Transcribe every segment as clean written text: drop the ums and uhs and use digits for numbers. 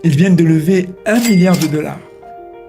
Ils viennent de lever 1 milliard de dollars.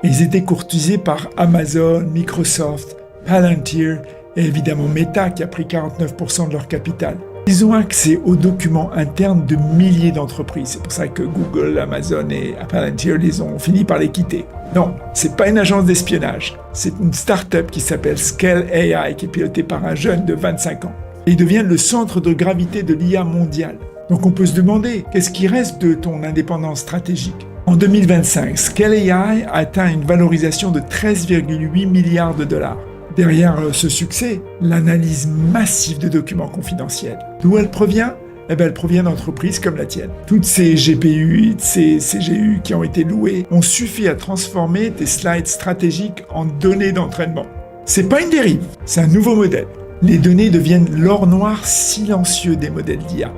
Ils étaient courtisés par Amazon, Microsoft, Palantir et évidemment Meta qui a pris 49% de leur capital. Ils ont accès aux documents internes de milliers d'entreprises. C'est pour ça que Google, Amazon et Palantir les ont fini par les quitter. Non, c'est pas une agence d'espionnage. C'est une start-up qui s'appelle Scale AI qui est pilotée par un jeune de 25 ans. Et ils deviennent le centre de gravité de l'IA mondiale. Donc on peut se demander, qu'est-ce qui reste de ton indépendance stratégique ? En 2025, Scale AI a atteint une valorisation de 13,8 milliards de dollars. Derrière ce succès, l'analyse massive de documents confidentiels. D'où elle provient ? Elle provient d'entreprises comme la tienne. Toutes ces GPU, ces CGU qui ont été louées ont suffi à transformer tes slides stratégiques en données d'entraînement. C'est pas une dérive, c'est un nouveau modèle. Les données deviennent l'or noir silencieux des modèles d'IA.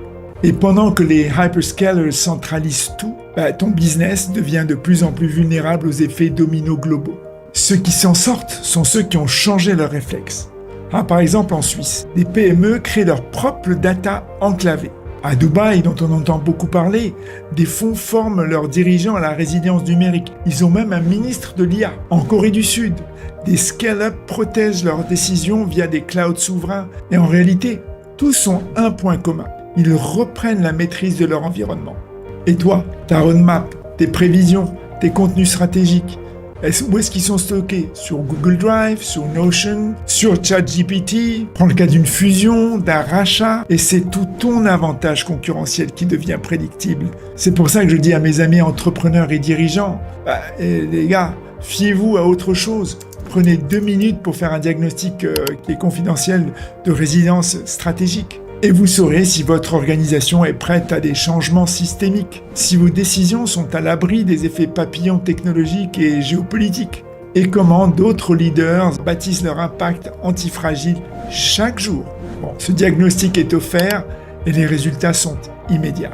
Et pendant que les hyperscalers centralisent tout, ton business devient de plus en plus vulnérable aux effets dominos globaux. Ceux qui s'en sortent sont ceux qui ont changé leurs réflexes. Par exemple, en Suisse, des PME créent leur propre data enclavée. À Dubaï, dont on entend beaucoup parler, des fonds forment leurs dirigeants à la résilience numérique. Ils ont même un ministre de l'IA. En Corée du Sud, des scale-up protègent leurs décisions via des clouds souverains. Et en réalité, tous ont un point commun. Ils reprennent la maîtrise de leur environnement. Et toi, ta roadmap, tes prévisions, tes contenus stratégiques, où est-ce qu'ils sont stockés ? Sur Google Drive, sur Notion, sur ChatGPT. Prends le cas d'une fusion, d'un rachat, et c'est tout ton avantage concurrentiel qui devient prédictible. C'est pour ça que je dis à mes amis entrepreneurs et dirigeants, les gars, fiez-vous à autre chose. Prenez 2 minutes pour faire un diagnostic qui est confidentiel de résilience stratégique. Et vous saurez si votre organisation est prête à des changements systémiques, si vos décisions sont à l'abri des effets papillons technologiques et géopolitiques, et comment d'autres leaders bâtissent leur impact antifragile chaque jour. Ce diagnostic est offert et les résultats sont immédiats.